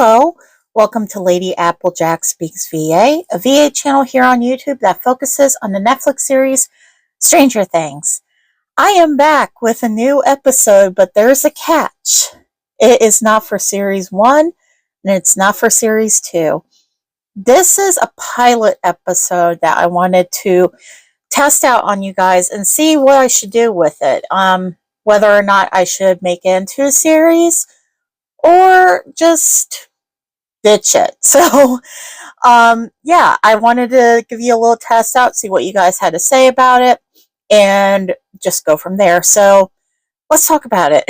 Hello, welcome to Lady Applejack Speaks VA, a VA channel here on YouTube that focuses on the Netflix series Stranger Things. I am back with a new episode, but there's a catch. It is not for Series 1, and it's not for Series 2. This is a pilot episode that I wanted to test out on you guys and see what I should do with it. Whether or not I should make it into a series or just ditch it. So, yeah, I wanted to give you a little test out, see what you guys had to say about it, and just go from there. So, let's talk about it.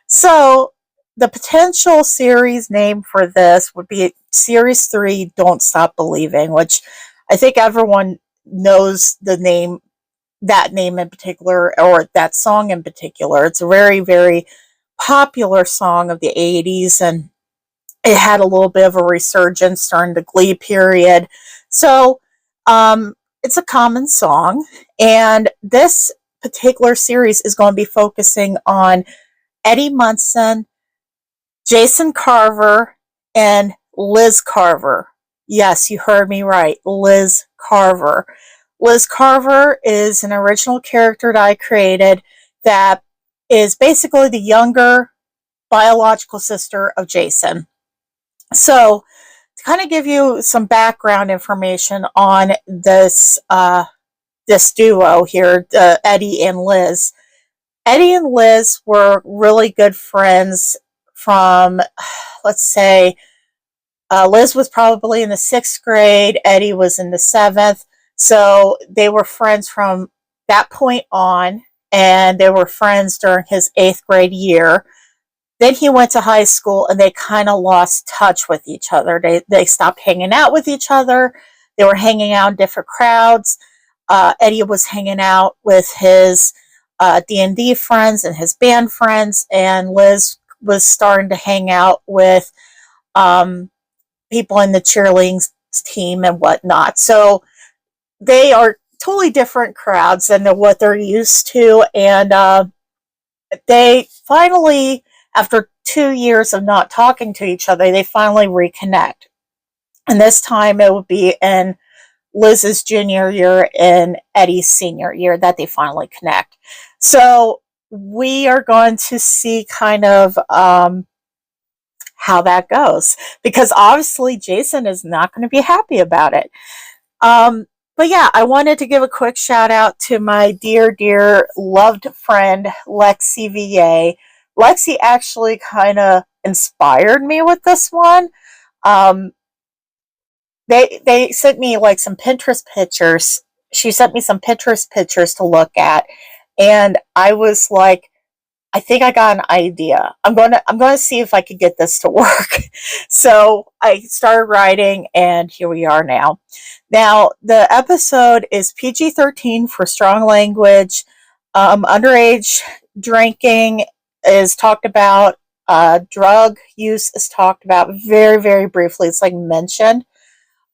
So, the potential series name for this would be Series 3, Don't Stop Believing, which I think everyone knows the name, that name in particular, or that song in particular. It's a very, very popular song of the 80s, and it had a little bit of a resurgence during the Glee period. So it's a common song, and this particular series is going to be focusing on Eddie Munson, Jason Carver, and Liz Carver. Yes, you heard me right, Liz Carver. Liz Carver is an original character that I created that is basically the younger biological sister of Jason. So, to kind of give you some background information on this this duo here, Eddie and Liz. Eddie and Liz were really good friends from, let's say, Liz was probably in the 6th grade, Eddie was in the 7th. So they were friends from that point on, and they were friends during his 8th grade year. Then he went to high school, and they kind of lost touch with each other. They stopped hanging out with each other. They were hanging out in different crowds. Eddie was hanging out with his D&D friends and his band friends, and Liz was starting to hang out with people in the cheerleading team and whatnot. So they are totally different crowds than what they're used to, and they finally, after 2 years of not talking to each other, they finally reconnect. And this time it would be in Liz's junior year and Eddie's senior year that they finally connect. So we are going to see kind of how that goes, because obviously Jason is not going to be happy about it. But yeah, I wanted to give a quick shout out to my dear, dear loved friend, Lexi VA. Lexi actually kind of inspired me with this one. They sent me like some Pinterest pictures. She sent me some Pinterest pictures to look at, and I was like, I think I got an idea. I'm going to see if I could get this to work. So I started writing, and here we are now. Now, the episode is PG-13 for strong language. Underage drinking is talked about. Drug use is talked about very, very briefly. It's like mentioned.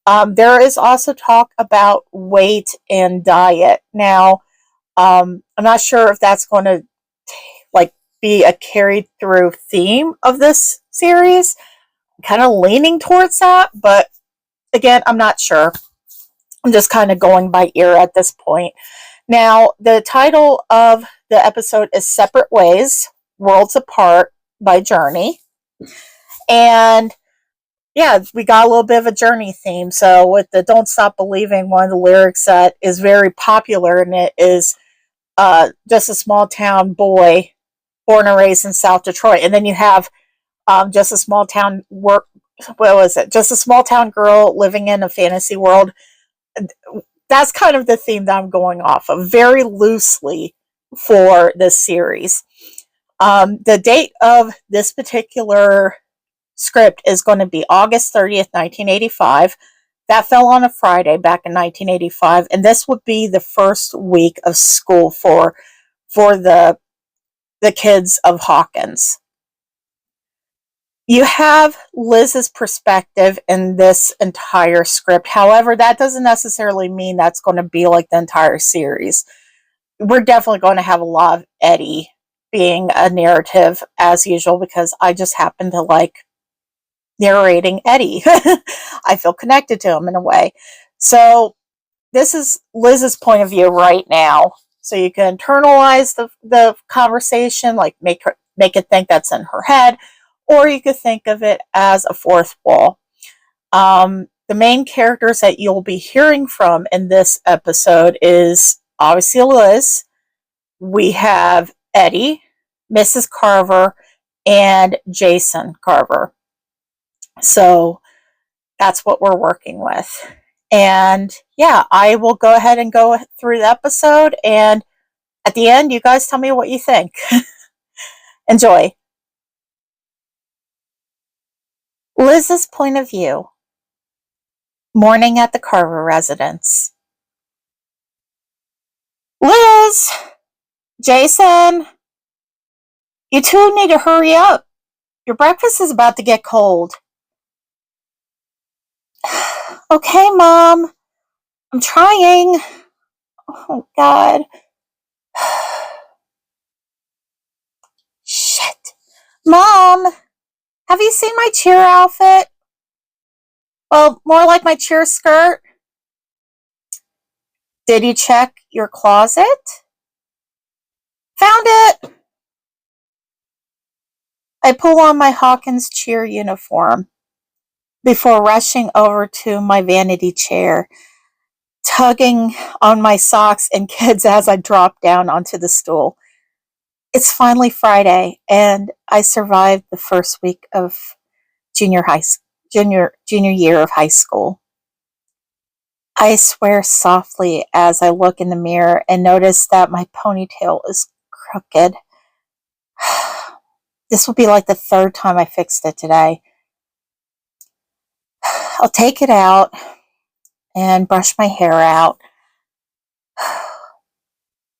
There is also talk about weight and diet. Now, I'm not sure if that's going to be a carried through theme of this series. I'm kind of leaning towards that, but again, I'm not sure. I'm just kind of going by ear at this point. Now, the title of the episode is Separate Ways, Worlds Apart by Journey. And yeah, we got a little bit of a Journey theme. So with the Don't Stop Believing, one of the lyrics that is very popular in it is just a small town boy born and raised in South Detroit. And then you have just a small town just a small town girl living in a fantasy world. That's kind of the theme that I'm going off of very loosely for this series. The date of this particular script is going to be August 30th, 1985. That fell on a Friday back in 1985, and this would be the first week of school for the kids of Hawkins. You have Liz's perspective in this entire script. However, that doesn't necessarily mean that's going to be like the entire series. We're definitely going to have a lot of Eddie being a narrative as usual, because I just happen to like narrating Eddie. I feel connected to him in a way. So this is Liz's point of view right now. So you can internalize the conversation, like make it think that's in her head, or you could think of it as a fourth wall. The main characters that you'll be hearing from in this episode is obviously Liz. We have Eddie, Mrs. Carver, and Jason Carver. So that's what we're working with. And yeah, I will go ahead and go through the episode. And at the end, you guys tell me what you think. Enjoy. Liz's point of view. Morning at the Carver residence. Liz! Jason! You two need to hurry up. Your breakfast is about to get cold. Okay, Mom. I'm trying. Oh, God. Shit. Mom, have you seen my cheer outfit? Well, more like my cheer skirt. Did you check your closet? Found it. I pull on my Hawkins cheer uniform before rushing over to my vanity chair, tugging on my socks and kids as I drop down onto the stool. It's finally Friday, and I survived the first week of junior year of high school. I swear softly as I look in the mirror and notice that my ponytail is crooked. This will be like the third time I fixed it today. I'll take it out and brush my hair out.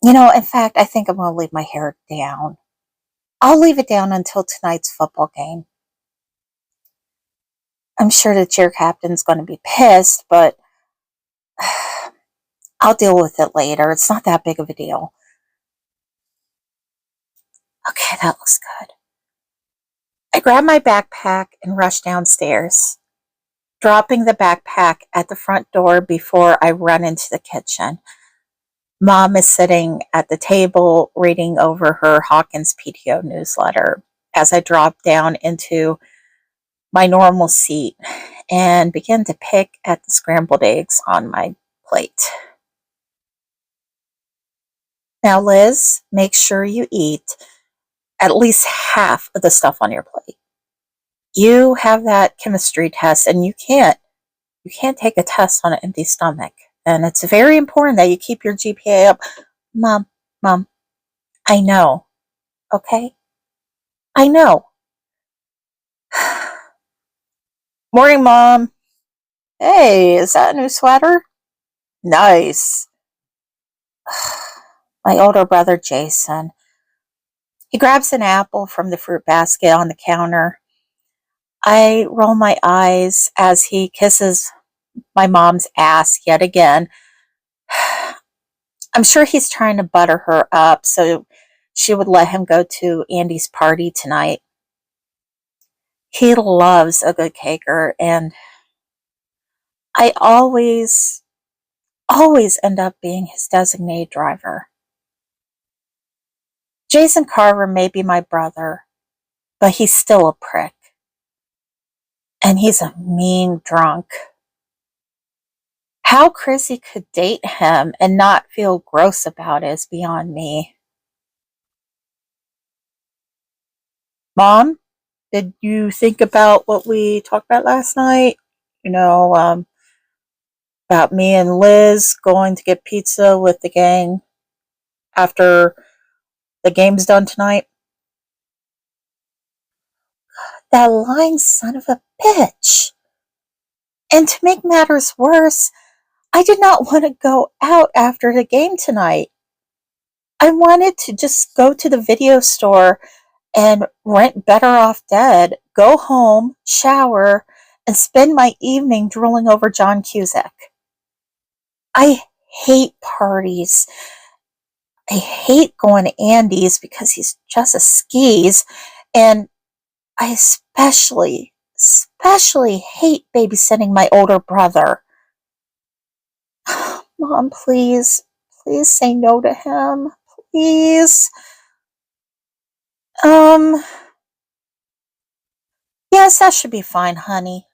In fact, I think I'm going to leave my hair down. I'll leave it down until tonight's football game. I'm sure the cheer captain's going to be pissed, but I'll deal with it later. It's not that big of a deal. Okay, that looks good. I grab my backpack and rush downstairs, dropping the backpack at the front door before I run into the kitchen. Mom is sitting at the table reading over her Hawkins PTO newsletter as I drop down into my normal seat and begin to pick at the scrambled eggs on my plate. Now, Liz, make sure you eat at least half of the stuff on your plate. You have that chemistry test, and you can't take a test on an empty stomach. And it's very important that you keep your GPA up. Mom, I know. Okay? I know. Morning, Mom. Hey, is that a new sweater? Nice. My older brother, Jason. He grabs an apple from the fruit basket on the counter. I roll my eyes as he kisses my mom's ass yet again. I'm sure he's trying to butter her up so she would let him go to Andy's party tonight. He loves a good caker, and I always end up being his designated driver. Jason Carver may be my brother, but he's still a prick. And he's a mean drunk. How Chrissy could date him and not feel gross about it is beyond me. Mom, did you think about what we talked about last night? About me and Liz going to get pizza with the gang after the game's done tonight? That lying son of a bitch. And to make matters worse, I did not want to go out after the game tonight. I wanted to just go to the video store and rent Better Off Dead, go home, shower, and spend my evening drooling over John Cusack. I hate parties. I hate going to Andy's because he's just a skis, and I especially especially hate babysitting my older brother. Mom, please, please say no to him. Please. Um, yes, that should be fine, honey.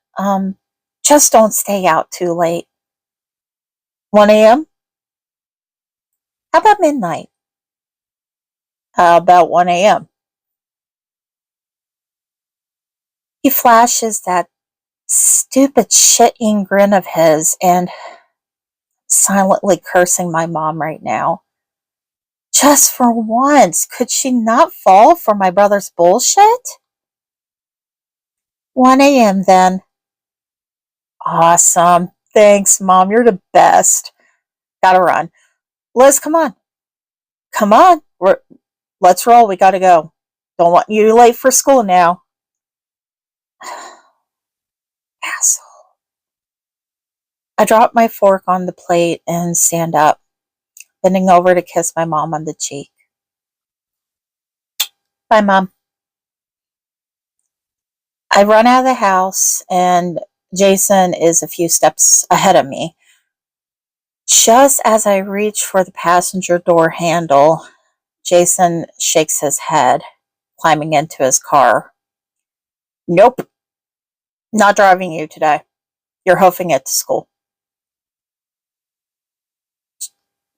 Just don't stay out too late. 1 a.m.? How about midnight? How about 1 a.m.? He flashes that stupid shit-eating grin of his and silently cursing my mom right now. Just for once, could she not fall for my brother's bullshit? 1 a.m. then. Awesome. Thanks, Mom. You're the best. Gotta run. Liz, come on. Come on. Let's roll. We gotta go. Don't want you late for school now. Asshole. I drop my fork on the plate and stand up, bending over to kiss my mom on the cheek. Bye, Mom. I run out of the house, and Jason is a few steps ahead of me. Just as I reach for the passenger door handle, Jason shakes his head, climbing into his car. Nope, not driving you today. You're hoofing it to school.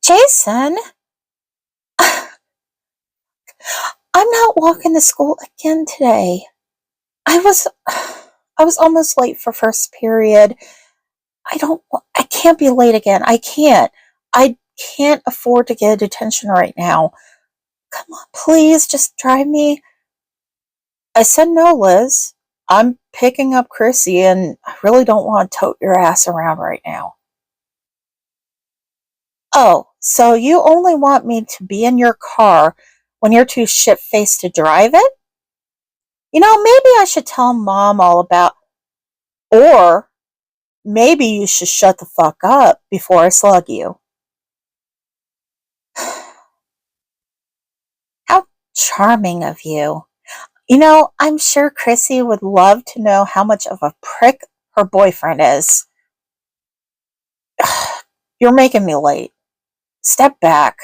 Jason, I'm not walking to school again today. I was almost late for first period. I can't be late again. I can't afford to get detention right now. Come on, please, just drive me. I said no, Liz. I'm picking up Chrissy, and I really don't want to tote your ass around right now. Oh, so you only want me to be in your car when you're too shit-faced to drive it? Maybe I should tell Mom all about... Or maybe you should shut the fuck up before I slug you. How charming of you. I'm sure Chrissy would love to know how much of a prick her boyfriend is. You're making me late. Step back.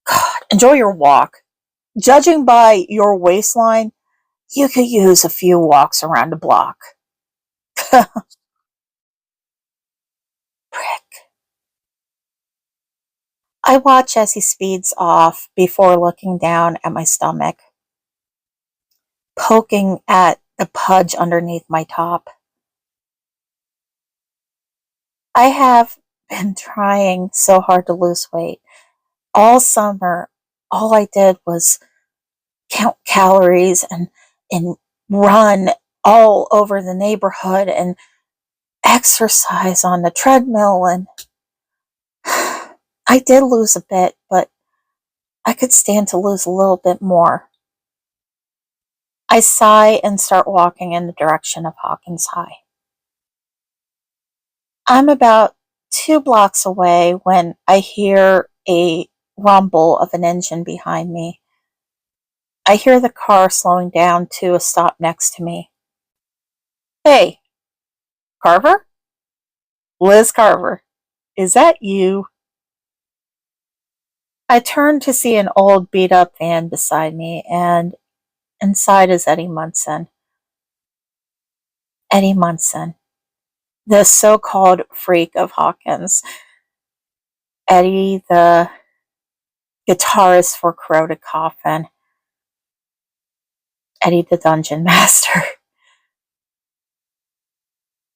God, enjoy your walk. Judging by your waistline, you could use a few walks around the block. Prick. I watch as he speeds off before looking down at my stomach, poking at the pudge underneath my top. I have been trying so hard to lose weight. All summer, all I did was count calories and run all over the neighborhood and exercise on the treadmill, and I did lose a bit, but I could stand to lose a little bit more. I sigh and start walking in the direction of Hawkins High. I'm about 2 blocks away when I hear a rumble of an engine behind me. I hear the car slowing down to a stop next to me. Hey, Carver? Liz Carver, is that you? I turn to see an old beat-up van beside me, and inside is Eddie Munson. Eddie Munson, the so-called freak of Hawkins. Eddie, the guitarist for Corroded Coffin. Eddie, the dungeon master.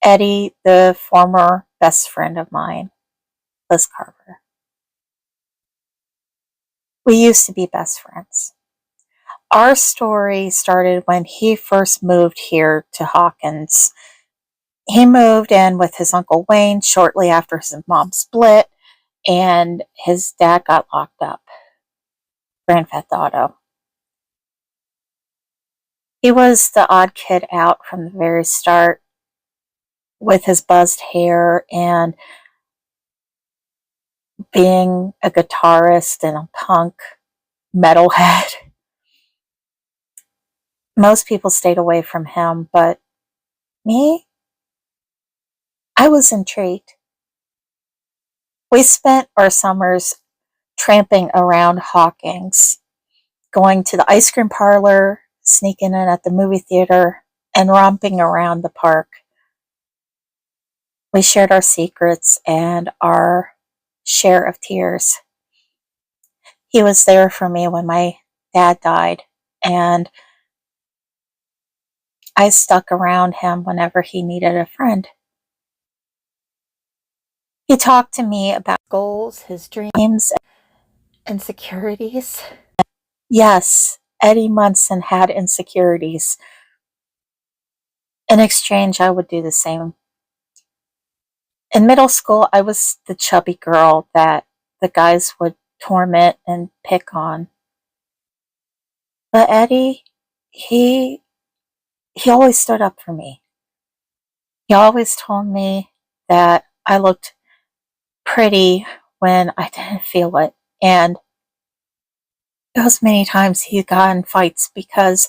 Eddie, the former best friend of mine, Liz Carver. We used to be best friends. Our story started when he first moved here to Hawkins. He moved in with his Uncle Wayne shortly after his mom split, and his dad got locked up. Grand Theft Auto. He was the odd kid out from the very start, with his buzzed hair and being a guitarist and a punk metalhead. Most people stayed away from him, but Me? I was intrigued. We spent our summers tramping around Hawkins, going to the ice cream parlor, sneaking in at the movie theater, and romping around the park. We shared our secrets and our share of tears. He was there for me when my dad died, and I stuck around him whenever he needed a friend. He talked to me about goals, his dreams, insecurities. Yes, Eddie Munson had insecurities. In exchange, I would do the same. In middle school, I was the chubby girl that the guys would torment and pick on. But Eddie, he always stood up for me. He always told me that I looked pretty when I didn't feel it. And those many times he got in fights because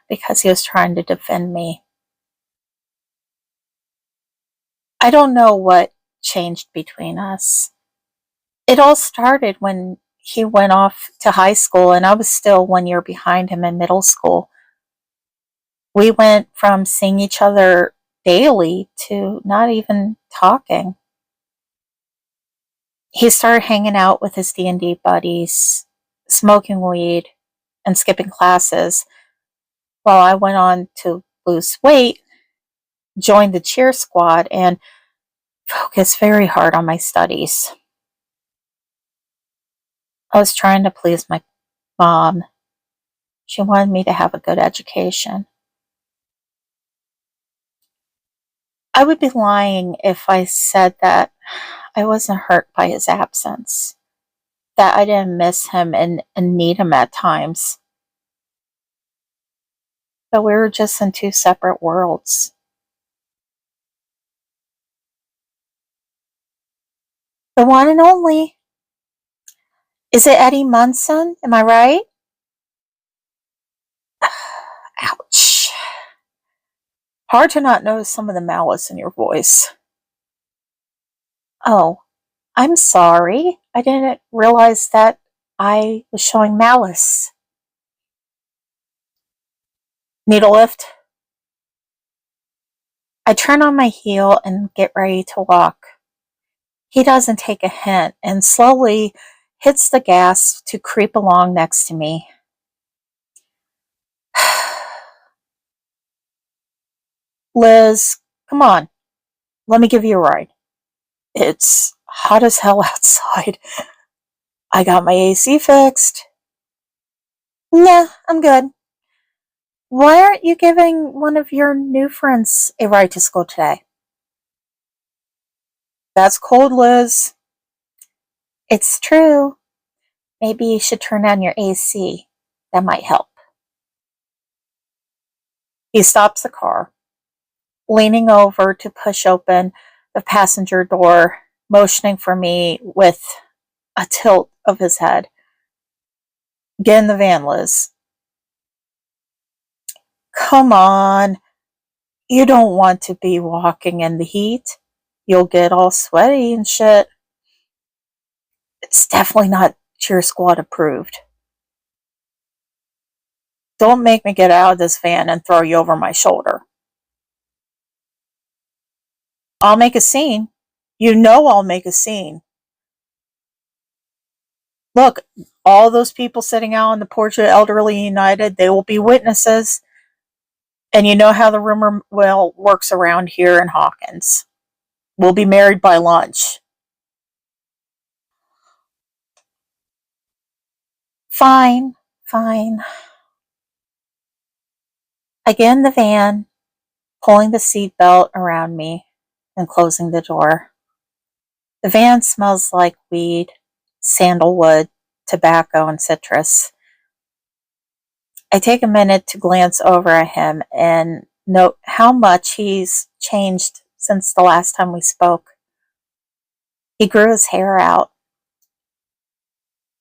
he was trying to defend me. I don't know what changed between us. It all started when he went off to high school and I was still 1 year behind him in middle school. We went from seeing each other daily to not even talking. He started hanging out with his D&D buddies, smoking weed, and skipping classes, while I went on to lose weight, joined the cheer squad, and focused very hard on my studies. I was trying to please my mom. She wanted me to have a good education. I would be lying if I said that I wasn't hurt by his absence, that I didn't miss him and need him at times. But we were just in two separate worlds. The one and only. Is it Eddie Munson? Am I right? Ouch. Hard to not notice some of the malice in your voice. Oh, I'm sorry. I didn't realize that I was showing malice. Needle lift? I turn on my heel and get ready to walk. He doesn't take a hint and slowly hits the gas to creep along next to me. Liz, come on. Let me give you a ride. It's hot as hell outside. I got my AC fixed. Nah, I'm good. Why aren't you giving one of your new friends a ride to school today? That's cold, Liz. It's true. Maybe you should turn on your AC. That might help. He stops the car, leaning over to push open the passenger door, motioning for me with a tilt of his head. Get in the van, Liz. Come on. You don't want to be walking in the heat. You'll get all sweaty and shit. It's definitely not cheer squad approved. Don't make me get out of this van and throw you over my shoulder. I'll make a scene. You know I'll make a scene. Look, all those people sitting out on the porch at Elderly United, they will be witnesses. And you know how the rumor mill works around here in Hawkins. We'll be married by lunch. Fine, fine. I get in the van, pulling the seatbelt around me and closing the door. The van smells like weed, sandalwood, tobacco, and citrus. I take a minute to glance over at him and note how much he's changed since the last time we spoke. He grew his hair out.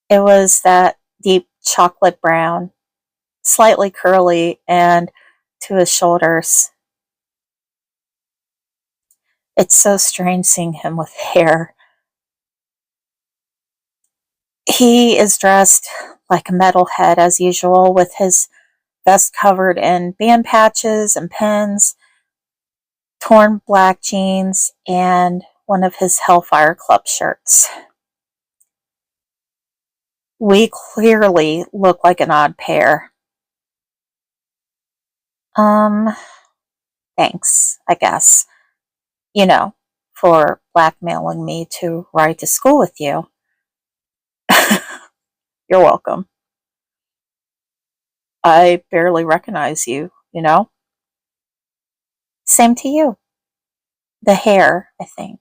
It was that deep chocolate brown, slightly curly, and to his shoulders. It's so strange seeing him with hair. He is dressed like a metalhead as usual, with his vest covered in band patches and pins, torn black jeans, and one of his Hellfire Club shirts. We clearly look like an odd pair. Thanks, I guess. You know, for blackmailing me to ride to school with you. You're welcome. I barely recognize you, you know? Same to you. The hair, I think.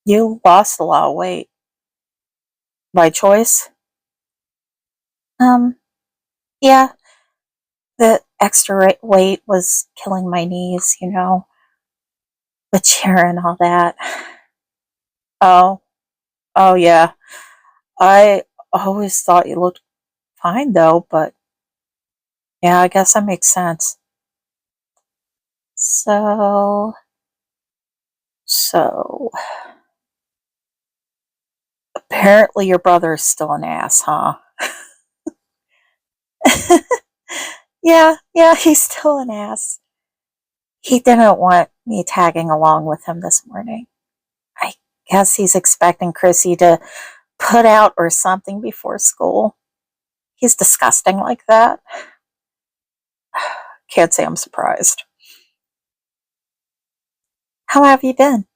You lost a lot of weight. By choice? Um, yeah. The extra weight was killing my knees, you know? The chair and all that. Oh, oh yeah. I always thought you looked fine though, but yeah, I guess that makes sense. So, so apparently your brother is still an ass, huh? Yeah, he's still an ass. He didn't want me tagging along with him this morning. I guess he's expecting Chrissy to put out or something before school. He's disgusting like that. Can't say I'm surprised. How have you been?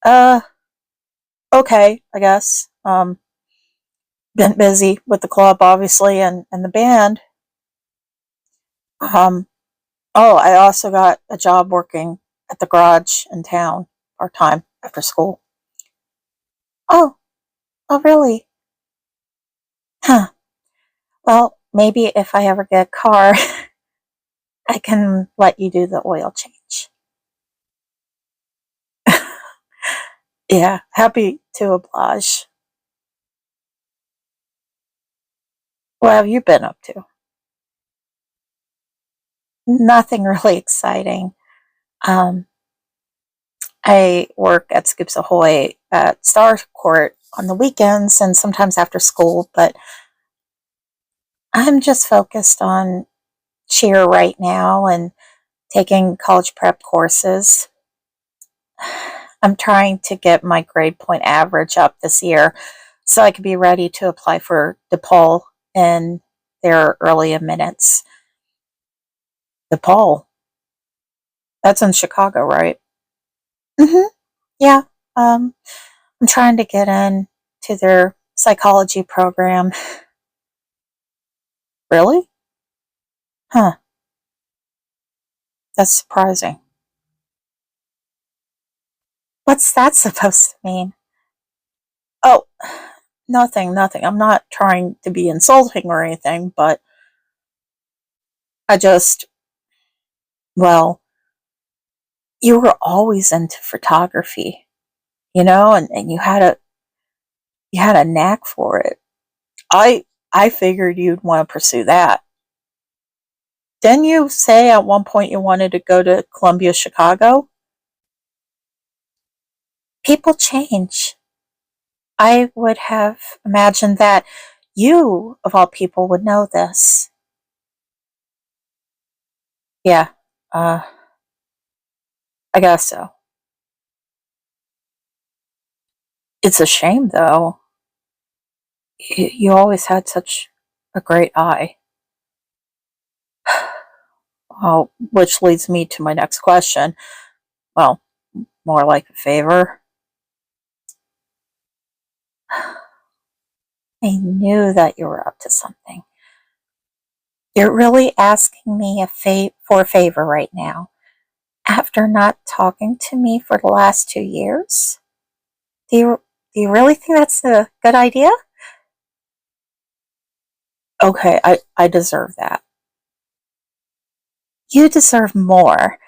Uh, okay, I guess. Been busy with the club, obviously, and the band. Um, oh, I also got a job working at the garage in town, part time after school. Oh, oh, really? Huh. Well, maybe if I ever get a car, I can let you do the oil change. Yeah, happy to oblige. What have you been up to? Nothing really exciting. Um, I work at Scoops Ahoy at Star Court on the weekends and sometimes after school, but I'm just focused on cheer right now and taking college prep courses. I'm trying to get my grade point average up this year so I could be ready to apply for DePaul in their early minutes. DePaul, that's in Chicago, right? Mm-hmm. Yeah. Um, I'm trying to get in to their psychology program. Really? Huh. That's surprising. What's that supposed to mean? Oh, nothing. I'm not trying to be insulting or anything, but I just, well, you were always into photography, you know, and you had a knack for it. I figured you'd want to pursue that. Didn't you say at one point you wanted to go to Columbia, Chicago? People change. I would have imagined that you, of all people, would know this. Yeah, uh, I guess so. It's a shame, though. You always had such a great eye. Oh, which leads me to my next question. Well, more like a favor. I knew that you were up to something. You're really asking me for a favor right now, after not talking to me for the last 2 years? Do you really think that's a good idea? Okay, I deserve that. You deserve more,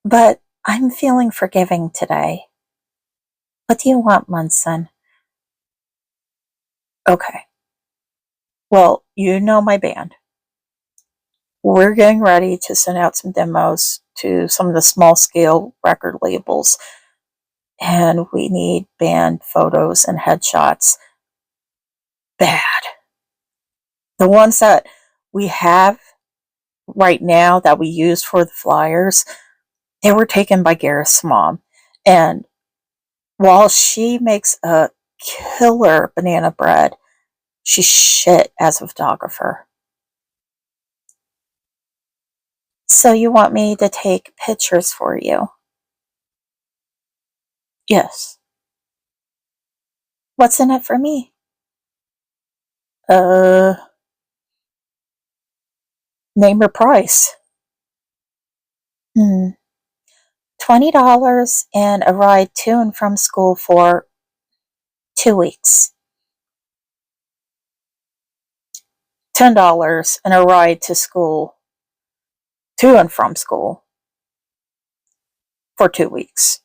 but I'm feeling forgiving today. What do you want, Munson? Okay. Well, you know my band. we're getting ready to send out some demos to some of the small scale record labels, and we need band photos and headshots bad. The ones that we have right now that we use for the flyers, they were taken by Gareth's mom. And while she makes a killer banana bread, she's shit as a photographer. So you want me to take pictures for you? Yes. What's in it for me? Name your price. $20 and a ride to and from school for 2 weeks. $10 and a ride to school, to and from school, for 2 weeks.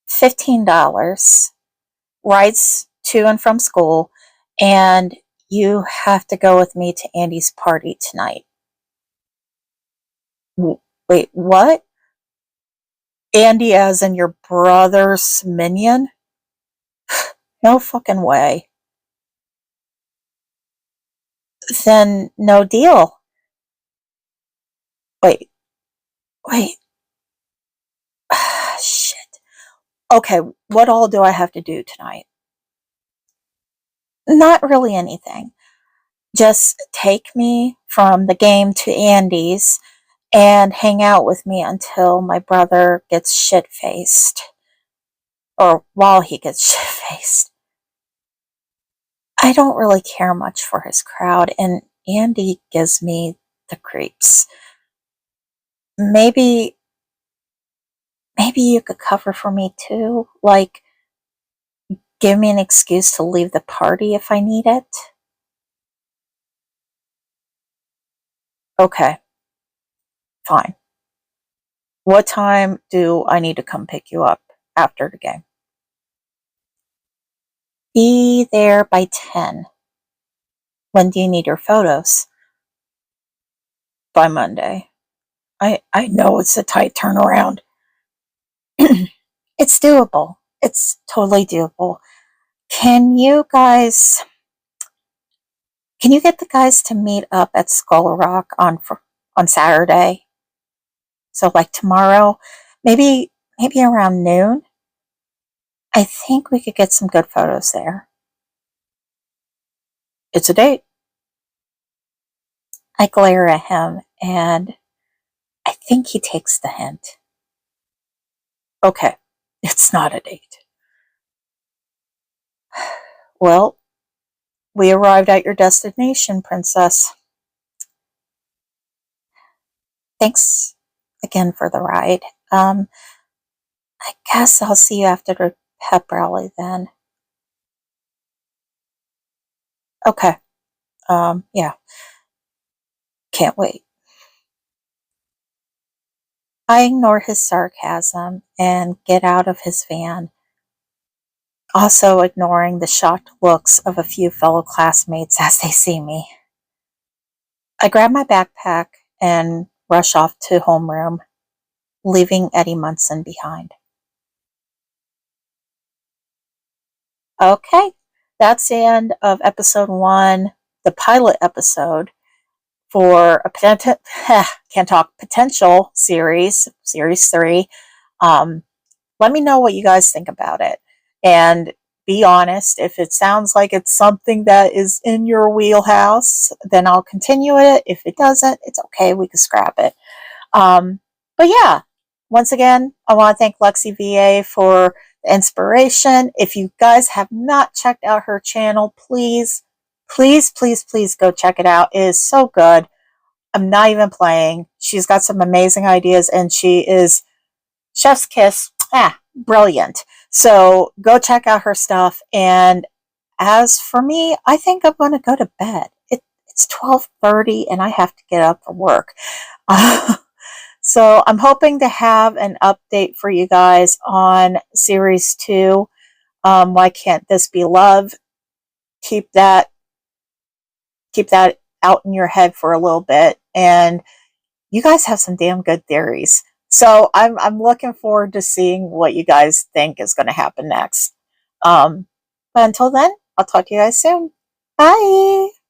$15 rides to and from school, and you have to go with me to Andy's party tonight. Wait, what? Andy as in your brother's minion? No fucking way. Then no deal. Wait. Shit. Okay, what all do I have to do tonight? Not really anything. Just take me from the game to Andy's and hang out with me until my brother gets shit-faced. Or while he gets shit-faced. I don't really care much for his crowd, and Andy gives me the creeps. Maybe you could cover for me too? Like, give me an excuse to leave the party if I need it? Okay. Fine. What time do I need to come pick you up after the game? Be there by 10. When do you need your photos? By Monday. I know it's a tight turnaround. It's doable. It's totally doable. Can you get the guys to meet up at Skull Rock on Saturday? So like tomorrow, maybe around noon? I think we could get some good photos there. It's a date. I glare at him, and I think he takes the hint. Okay, it's not a date. Well, we arrived at your destination, Princess. Thanks again for the ride. I guess I'll see you after the pep rally then. Okay. Yeah. Can't wait. I ignore his sarcasm and get out of his van, also ignoring the shocked looks of a few fellow classmates as they see me. I grab my backpack and rush off to homeroom, leaving Eddie Munson behind. Okay, that's the end of episode 1, the pilot episode for a potential series 3. Let me know what you guys think about it, and be honest. If it sounds like it's something that is in your wheelhouse, then I'll continue it. If it doesn't, it's okay, we can scrap it. But yeah, once again, I want to thank Lexi VA for the inspiration. If you guys have not checked out her channel, please go check it out. It is so good. I'm not even playing. She's got some amazing ideas, and she is chef's kiss. Brilliant. So go check out her stuff. And as for me, I think I'm going to go to bed. It's 12:30 and I have to get up for work. So I'm hoping to have an update for you guys on series 2. Why Can't This Be Love? Keep that keep that out in your head for a little bit. And you guys have some damn good theories. So I'm looking forward to seeing what you guys think is going to happen next. But until then, I'll talk to you guys soon. Bye.